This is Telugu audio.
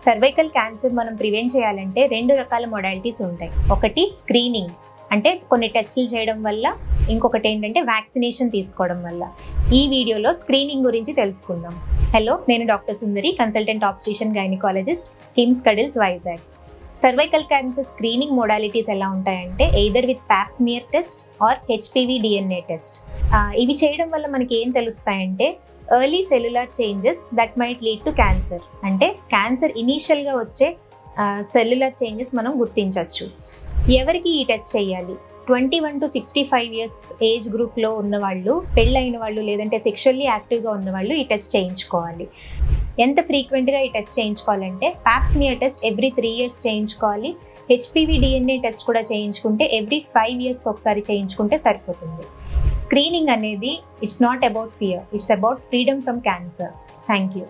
సర్వైకల్ క్యాన్సర్ మనం ప్రివెంట్ చేయాలంటే 2 రకాల మొడాలిటీస్ ఉంటాయి. ఒకటి స్క్రీనింగ్, అంటే కొన్ని టెస్టులు చేయడం వల్ల, ఇంకొకటి ఏంటంటే వ్యాక్సినేషన్ తీసుకోవడం వల్ల. ఈ వీడియోలో స్క్రీనింగ్ గురించి తెలుసుకుందాం. హలో, నేను doctor Sundari, consultant obstetrician gynaecologist, హిమ్స్ కడిల్స్, Vizag. Cervical cancer screening modalities ఎలా ఉంటాయంటే either with pap smear test or HPV DNA test. ఇవి చేయడం వల్ల మనకి ఏం తెలుస్తాయంటే early cellular changes that might lead to cancer. అంటే క్యాన్సర్ ఇనీషియల్గా వచ్చే సెల్యులర్ చేంజెస్ మనం గుర్తించవచ్చు. ఎవరికి ఈ టెస్ట్ చేయాలి? 21 to 65 ఇయర్స్ ఏజ్ గ్రూప్లో ఉన్నవాళ్ళు, పెళ్ళైన వాళ్ళు, లేదంటే సెక్షువల్లీ యాక్టివ్గా ఉన్నవాళ్ళు ఈ టెస్ట్ చేయించుకోవాలి. ఎంత ఫ్రీక్వెంట్గా ఈ టెస్ట్ చేయించుకోవాలంటే pap smear test every 3 years చేయించుకోవాలి. హెచ్పివి డిఎన్ఏ టెస్ట్ కూడా చేయించుకుంటే ఎవ్రీ 5 years ఒకసారి చేయించుకుంటే సరిపోతుంది. స్క్రీనింగ్ అనేది it's not about fear, it's about freedom from cancer. Thank you.